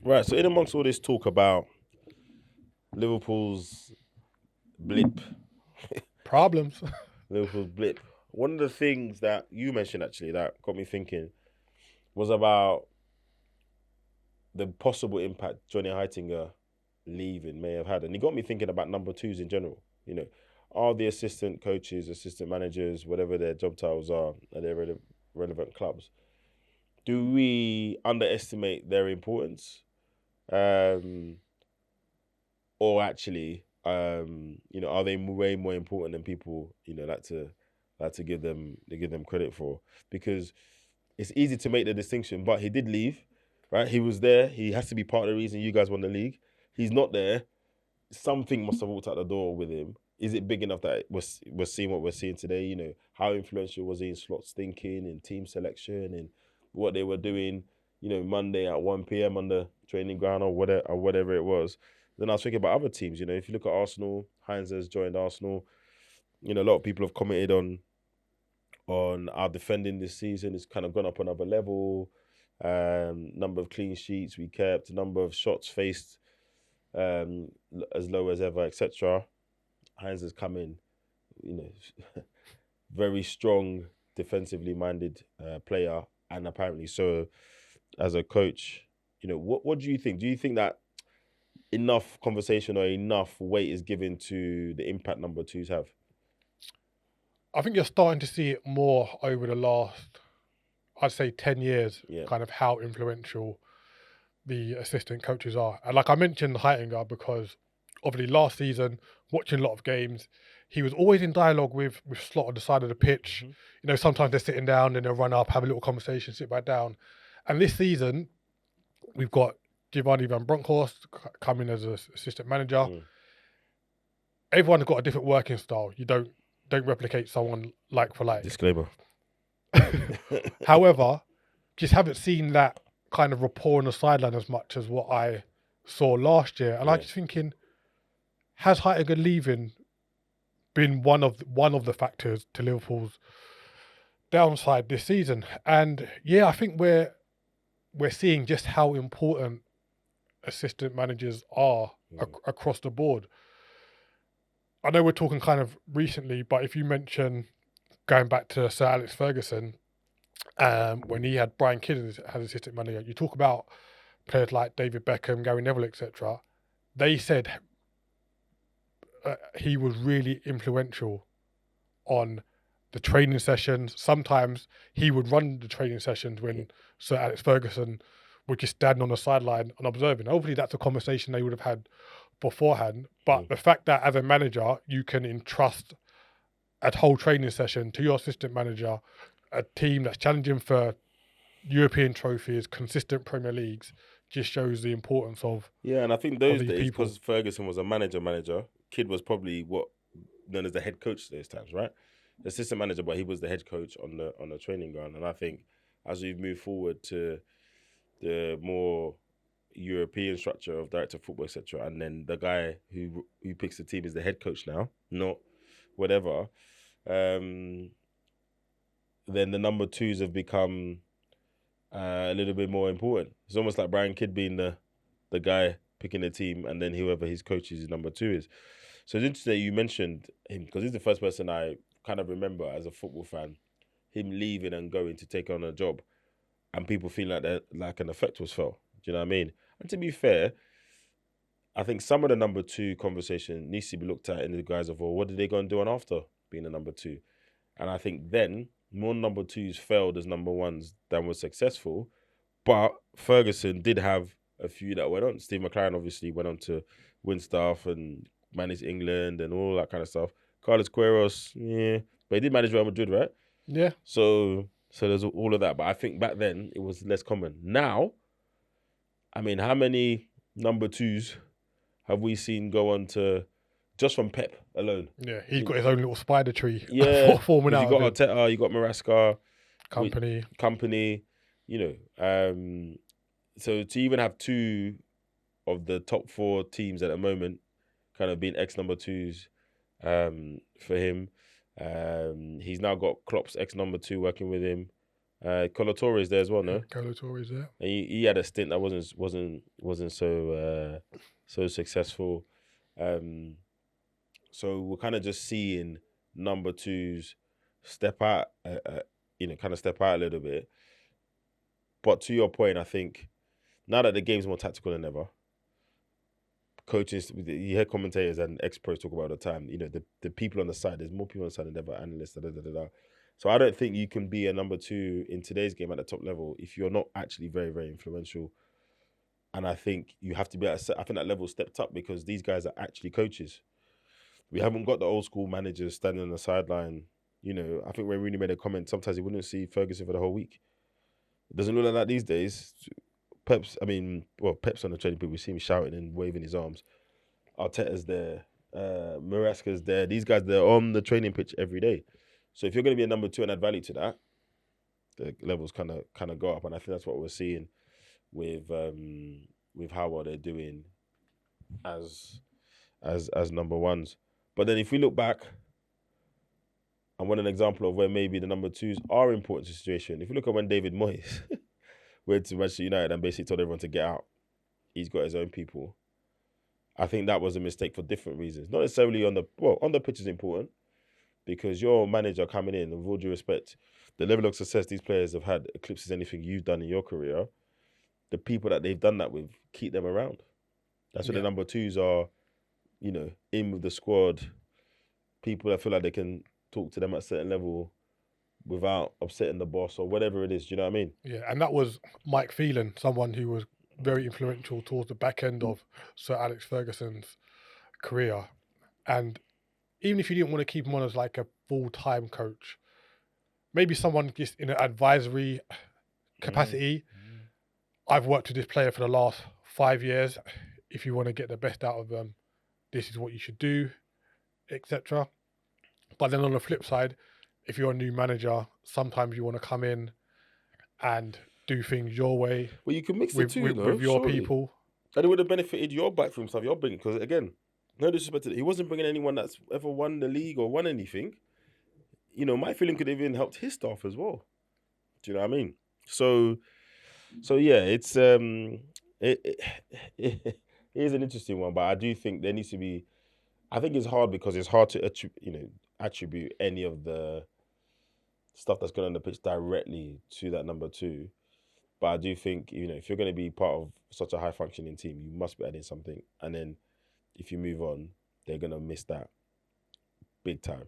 Right. So in amongst all this talk about Liverpool's blip, Problems. Liverpool's blip, one of the things that you mentioned actually that got me thinking was about the possible impact Johnny Heitinger leaving may have had, and it got me thinking about number twos in general. Are the assistant coaches, assistant managers, whatever their job titles are at their relevant clubs, do we underestimate their importance? Um, or actually, are they way more important than people, like to give them credit for? Because it's easy to make the distinction, but he did leave, right? He was there. He has to be part of the reason you guys won the league. He's not there. Something must have walked out the door with him. Is it big enough that we're seeing what we're seeing today? How influential was he in Slot's thinking, in team selection, and what they were doing? Monday at 1 p.m. on the training ground or whatever it was. Then I was thinking about other teams. If you look at Arsenal, Heinz has joined Arsenal. A lot of people have commented on our defending this season. It's kind of gone up another level. Number of clean sheets we kept, number of shots faced as low as ever, etc. Heinz has come in, you know, very strong defensively minded player, and apparently so as a coach. What do you think? Do you think that enough conversation or enough weight is given to the impact number twos have? I think you're starting to see it more over the last, I'd say, 10 years, Yeah. kind of how influential the assistant coaches are. And like I mentioned Heitinger because obviously last season, watching a lot of games, he was always in dialogue with Slot on the side of the pitch. Mm-hmm. Sometimes they're sitting down and they'll run up, have a little conversation, sit back down. And this season, we've got Giovanni Van Bronckhorst coming as an assistant manager. Mm. Everyone's got a different working style. You don't replicate someone like for like. Disclaimer. However, just haven't seen that kind of rapport on the sideline as much as what I saw last year. And I'm just thinking, has Heitinger leaving been one of the factors to Liverpool's downside this season? And yeah, I think we're seeing just how important assistant managers are across the board. I know we're talking kind of recently, but if you mention going back to Sir Alex Ferguson, when he had Brian Kidd as assistant manager, you talk about players like David Beckham, Gary Neville, etc. They said he was really influential on the training sessions. Sometimes he would run the training sessions when Sir Alex Ferguson would just stand on the sideline and observing. Hopefully that's a conversation they would have had beforehand. But the fact that as a manager, you can entrust a whole training session to your assistant manager, a team that's challenging for European trophies, consistent Premier Leagues, just shows the importance of and I think those these days, people. because Ferguson was a manager, Kidd was probably what known as the head coach those times, right? The assistant manager, but he was the head coach on the training ground. And I think as we've moved forward to the more European structure of director of football, etc., and then the guy who picks the team is the head coach now, not whatever. Then the number twos have become a little bit more important. It's almost like Brian Kidd being the guy picking the team, and then whoever his coach is, his number two is. So it's interesting that you mentioned him, because he's the first person I kind of remember as a football fan, him leaving and going to take on a job, and people feeling like an effect was felt. Do you know what I mean? And to be fair, I think some of the number two conversation needs to be looked at in the guise of, well, what did they go and do on after being a number two? And I think then more number twos failed as number ones than was successful. But Ferguson did have a few that went on. Steve McLaren obviously went on to win stuff and manage England and all that kind of stuff. Carlos Queiroz, yeah, but he did manage Real Madrid, right? Yeah. So there's all of that. But I think back then it was less common. Now, I mean, how many number twos have we seen go on to, just from Pep alone? Yeah, he's got his own little spider tree. Yeah, forming out. You got Arteta, you got Maresca, Company. So to even have two of the top four teams at the moment kind of being ex number twos for him. He's now got Klopp's ex number two working with him. Colo Torre's there as well, no? Colo Torre's there. And he had a stint that wasn't so successful. So we're kind of just seeing number twos step out, kind of step out a little bit. But to your point, I think now that the game's more tactical than ever, coaches, you hear commentators and ex-pros talk about all the time, the people on the side, there's more people on the side than ever, analysts, da, da, da, da, da. So I don't think you can be a number two in today's game at the top level if you're not actually very, very influential. And I think you have to be I think that level stepped up because these guys are actually coaches. We haven't got the old school managers standing on the sideline. I think when Rooney made a comment, sometimes he wouldn't see Ferguson for the whole week. It doesn't look like that these days. Pep's on the training pitch. We see him shouting and waving his arms. Arteta's there. Maresca's there. These guys, they're on the training pitch every day. So if you're going to be a number two and add value to that, the levels kind of go up. And I think that's what we're seeing with how well they're doing as number ones. But then if we look back, I want an example of where maybe the number twos are important to the situation. If you look at when David Moyes went to Manchester United and basically told everyone to get out, he's got his own people. I think that was a mistake for different reasons. Not necessarily on the pitch is important because your manager coming in, with all due respect, the level of success these players have had eclipses anything you've done in your career. The people that they've done that with, keep them around. That's what the number twos are, in with the squad. People that feel like they can talk to them at a certain level without upsetting the boss or whatever it is. Do you know what I mean? Yeah, and that was Mike Phelan, someone who was very influential towards the back end of Sir Alex Ferguson's career. And even if you didn't want to keep him on as like a full-time coach, maybe someone just in an advisory capacity. I've worked with this player for the last 5 years. If you want to get the best out of them, this is what you should do, etc. But then on the flip side, if you're a new manager, sometimes you want to come in and do things your way. Well, you can mix the two, with your people. And it would have benefited your backroom stuff you're bringing. Because again, no disrespect to it, he wasn't bringing anyone that's ever won the league or won anything. My feeling could have even helped his staff as well. Do you know what I mean? So yeah, it's it is an interesting one, but I do think there needs to be. I think it's hard because it's hard to attribute any of the stuff that's going on the pitch directly to that number two. But I do think if you're going to be part of such a high functioning team, you must be adding something. And then if you move on, they're going to miss that big time.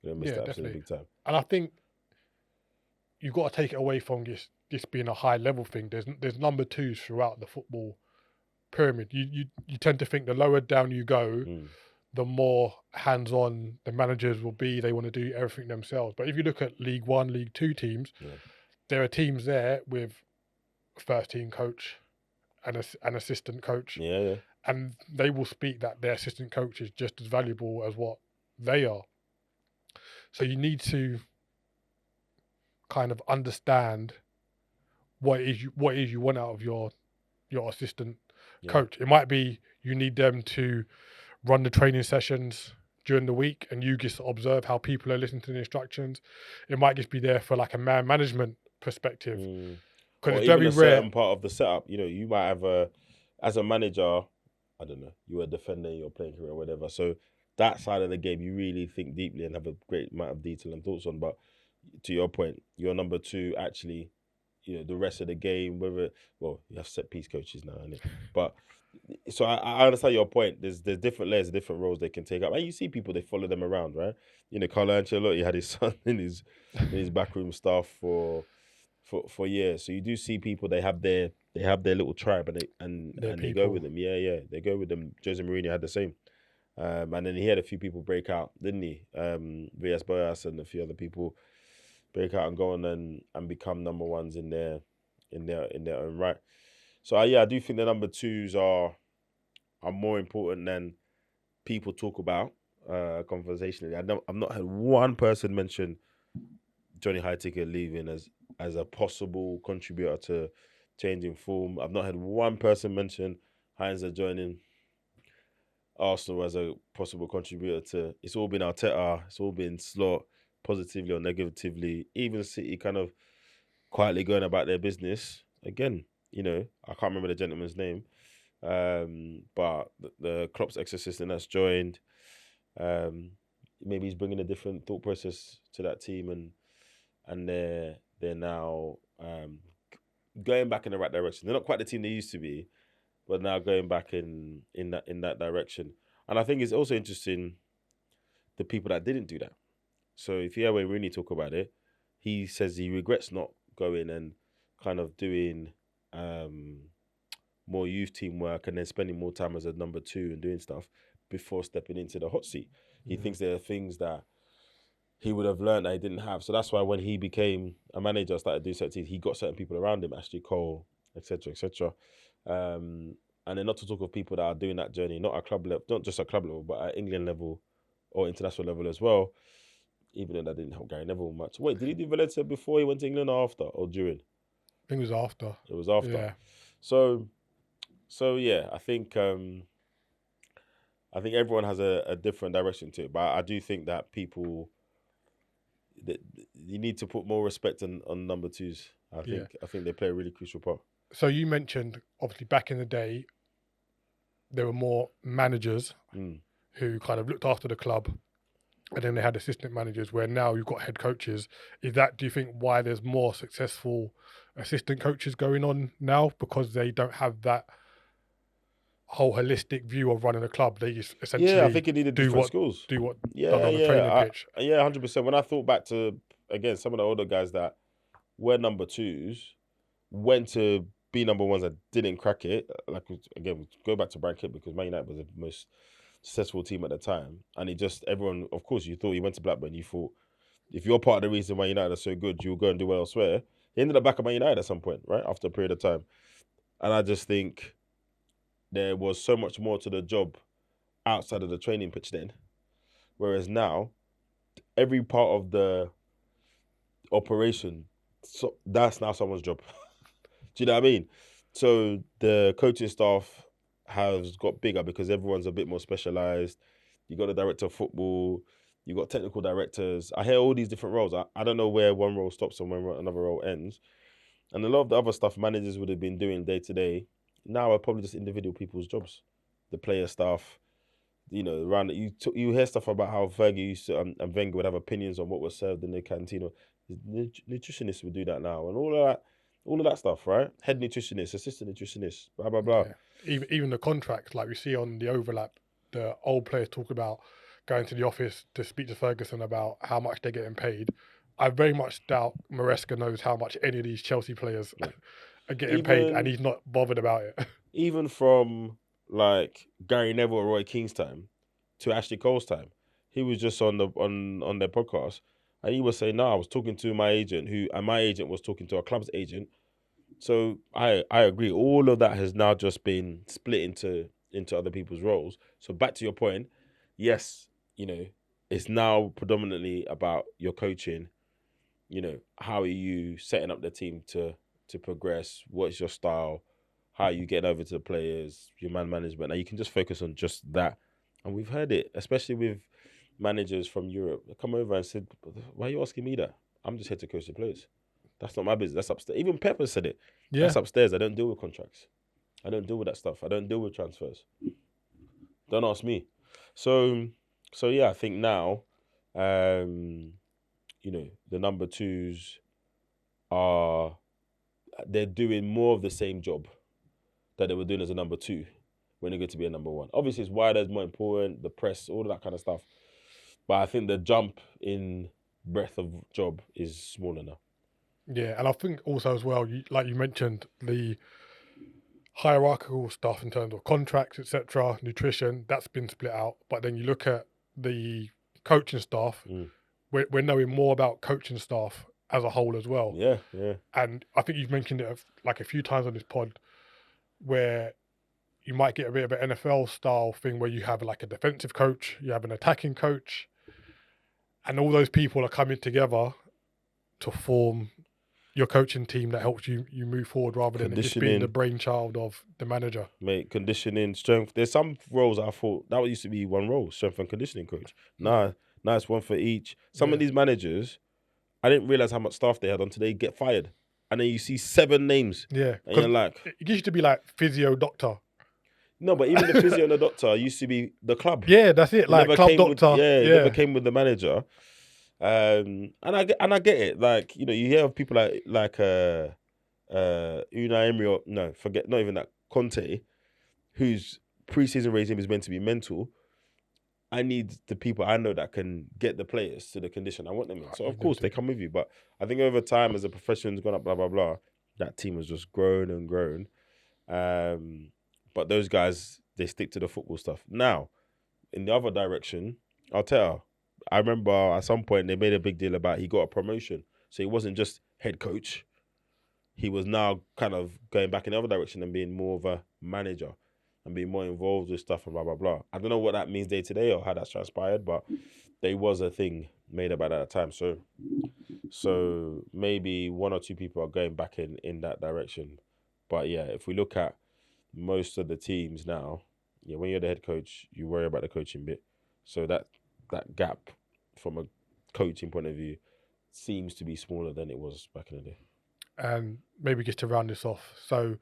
They're going to miss that absolutely big time. And I think you've got to take it away from this being a high level thing. There's number twos throughout the football pyramid. You tend to think the lower down you go, the more hands-on the managers will be. They want to do everything themselves. But if you look at League One, League Two teams, there are teams there with a first-team coach and an assistant coach. Yeah. And they will speak that their assistant coach is just as valuable as what they are. So you need to kind of understand what it is you want out of your assistant coach. It might be you need them to run the training sessions during the week and you just observe how people are listening to the instructions. It might just be there for like a man management perspective. Because it's very rare. Certain part of the setup, you might have as a manager, I don't know, you were a defender in your playing career or whatever. So that side of the game, you really think deeply and have a great amount of detail and thoughts on. But to your point, your number two actually, the rest of the game, you have set piece coaches now, innit? But so I understand your point. There's different layers, different roles they can take up, and you see people, they follow them around, right? Carlo Ancelotti had his son in his backroom staff for years. So you do see people, they have their little tribe and they go with them. Yeah, they go with them. Jose Mourinho had the same. And then he had a few people break out, didn't he? Villas-Boas and a few other people break out and go on and become number ones in their own right. So I do think the number twos are more important than people talk about conversationally. I've not had one person mention Johnny Highticker leaving as a possible contributor to changing form. I've not had one person mention Heinz joining Arsenal as a possible contributor to. It's all been Arteta. It's all been Slot, positively or negatively. Even City kind of quietly going about their business. Again, I can't remember the gentleman's name, but the Klopp's ex-assistant that's joined, maybe he's bringing a different thought process to that team, and they're now going back in the right direction. They're not quite the team they used to be, but now going back in that direction. And I think it's also interesting the people that didn't do that. So if you hear Wayne Rooney talk about it, he says he regrets not going and kind of doing more youth team work and then spending more time as a number 2 and doing stuff before stepping into the hot seat. He thinks there are things that he would have learned that he didn't have. So that's why when he became a manager, started doing certain things, he got certain people around him, Ashley Cole, etc., etc. And then not to talk of people that are doing that journey, not at club level, not just at club level, but at England level or international level as well. Even though that didn't help Gary Neville much. Wait, did he do Valencia before he went to England or after or during? I think it was after. It was after. Yeah. So yeah, I think everyone has a different direction to it, but I do think that people that you need to put more respect on number 2s. I think they play a really crucial part. So you mentioned obviously back in the day there were more managers who kind of looked after the club, and then they had assistant managers, where now you've got head coaches. Do you think why there's more successful assistant coaches going on now? Because they don't have that whole holistic view of running a club. They just essentially I think you needed different skills. Do what done on the training pitch. 100%. When I thought back to, again, some of the older guys that were number 2s, went to be number 1s that didn't crack it. Like, again, go back to Brian Kidd, because Man United was the most successful team at the time, and everyone, of course, you thought he went to Blackburn, you thought if you're part of the reason why United are so good, you'll go and do well elsewhere. He ended up back at Man United at some point, right, after a period of time. And I just think there was so much more to the job outside of the training pitch then, whereas now every part of the operation, so that's now someone's job. Do you know what I mean? So the coaching staff has got bigger because everyone's a bit more specialised. You got a director of football, you got technical directors. I hear all these different roles. I don't know where one role stops and when another role ends. And a lot of the other stuff managers would have been doing day to day now are probably just individual people's jobs. The player stuff, around you hear stuff about how Fergie used to and Wenger would have opinions on what was served in the canteen. Nutritionists would do that now, and all of that stuff, right? Head nutritionist, assistant nutritionist, blah blah blah. Yeah. Even the contracts, like we see on the overlap, the old players talk about going to the office to speak to Ferguson about how much they're getting paid. I very much doubt Maresca knows how much any of these Chelsea players are getting paid, and he's not bothered about it. Even from like Gary Neville or Roy Keane's time to Ashley Cole's time, he was just on their podcast, and he was saying, "No, I was talking to my agent, and my agent was talking to our club's agent." So I agree. All of that has now just been split into other people's roles. So back to your point, yes, it's now predominantly about your coaching. How are you setting up the team to progress? What is your style? How are you getting over to the players? Your man management. Now you can just focus on just that. And we've heard it, especially with managers from Europe. They come over and said, "Why are you asking me that? I'm just here to coach the players. That's not my business. That's upstairs." Even Pepper said it. Yeah. That's upstairs. I don't deal with contracts. I don't deal with that stuff. I don't deal with transfers. Don't ask me. So yeah, I think now, the number 2s they're doing more of the same job that they were doing as a number 2 when they go to be a number 1. Obviously, it's wider, it's more important, the press, all of that kind of stuff. But I think the jump in breadth of job is smaller now. Yeah, and I think also as well, like you mentioned, the hierarchical stuff in terms of contracts, etc., nutrition, that's been split out. But then you look at the coaching staff, we're knowing more about coaching staff as a whole as well. Yeah. And I think you've mentioned it like a few times on this pod, where you might get a bit of an NFL style thing where you have like a defensive coach, you have an attacking coach, and all those people are coming together to form your coaching team that helps you move forward, rather than it just being the brainchild of the manager. Mate, conditioning, strength. There's some roles I thought that used to be one role, strength and conditioning coach. Nah, it's one for each. Some of these managers, I didn't realize how much staff they had until they get fired. and then you see 7 names, Yeah, and you're because like, it used to be like physio doctor. no, but even the physio and the doctor used to be the club. Yeah, that's it. It Like never club came with, doctor. it never Yeah, came with the manager. And I get it. Like, you know, you hear of people like Unai Emery, or no, forget, not even that, Conte, whose preseason regime is meant to be mental. I need the people I know that can get the players to the condition I want them in. I So of need them course to. they come with you, but I think over time, as the profession's gone up, blah blah blah, that team has just grown and grown. But those guys, they stick to the football stuff. Now, in the other direction, Arteta, I remember at some point they made a big deal about he got a promotion, so he wasn't just head coach. He was now kind of going back in the other direction and being more of a manager and being more involved with stuff and blah blah blah. I don't know what that means day to day or how that's transpired, but there was a thing made about that at the time. So maybe 1 or 2 people are going back in that direction. But yeah, if we look at most of the teams now, yeah, when you're the head coach, you worry about the coaching bit. So that gap from a coaching point of view seems to be smaller than it was back in the day. And maybe just to round this off. So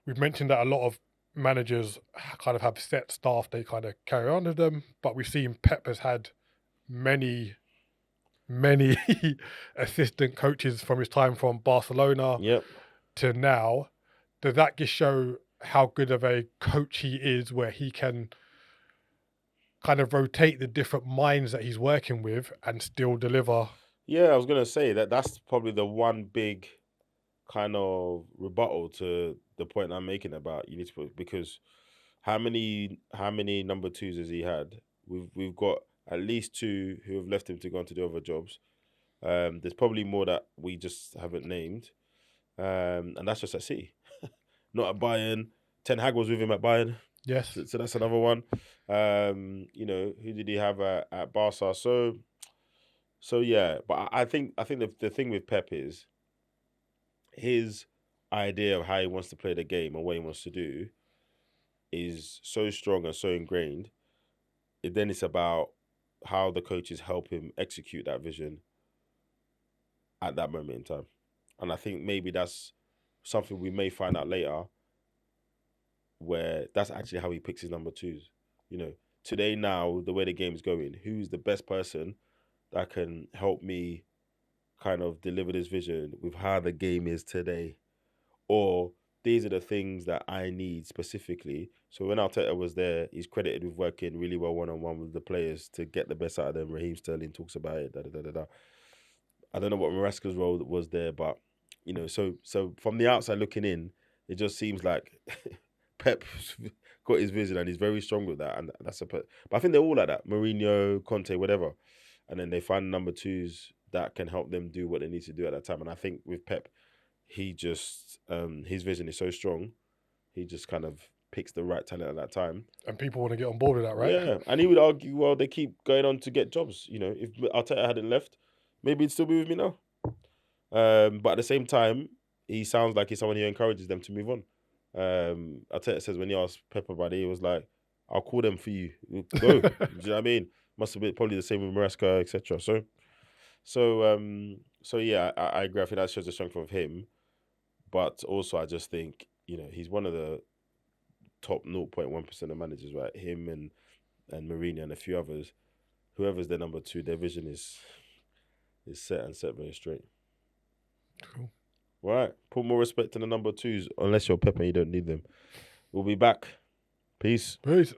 we've mentioned that a lot of managers kind of have set staff they kind of carry on with them, but we've seen Pep has had many assistant coaches from his time from Barcelona Yep. to now. Does that just show how good of a coach he is, where he can kind of rotate the different minds that he's working with and still deliver? Yeah, I was gonna say that's probably the one big kind of rebuttal to the point I'm making about you need to put, because how many number 2s has he had? We've got at least 2 who have left him to go on to do other jobs. There's probably more that we just haven't named. And that's just at City, not at Bayern. Ten Hag was with him at Bayern, Yes. so that's another one. You know, who did he have at Barca? So yeah, but I think the thing with Pep is his idea of how he wants to play the game and what he wants to do is so strong and so ingrained. Then it's about how the coaches help him execute that vision at that moment in time. And I think maybe that's something we may find out later, where that's actually how he picks his number 2s. You know, today, now, the way the game's going, who's the best person that can help me kind of deliver this vision with how the game is today? Or these are the things that I need specifically. So when Arteta was there, he's credited with working really well one-on-one with the players to get the best out of them. Raheem Sterling talks about it. Da, da, da, da, da. I don't know what Maresca's role was there, but you know, so from the outside looking in, it just seems like Pep got his vision and he's very strong with that, and that's but I think they're all like that. Mourinho, Conte, whatever, and then they find number 2s that can help them do what they need to do at that time. And I think with Pep, he just his vision is so strong, he just kind of picks the right talent at that time. And people want to get on board with that, right? Yeah, and he would argue, well, they keep going on to get jobs. You know, if Arteta hadn't left, maybe he'd still be with me now. But at the same time, he sounds like he's someone who encourages them to move on. Arteta says when he asked Pep about it, he was like, "I'll call them for you. Go." Do you know what I mean? Must have been probably the same with Maresca, etc. So yeah, I agree. I think that shows the strength of him. But also, I just think, you know, he's one of the top 0.1% of managers, right? Him and Mourinho and a few others. Whoever's their number 2, their vision is set and set very straight. Cool. Right. Put more respect in the number 2s, unless you're Pep and you don't need them. We'll be back. Peace. Peace.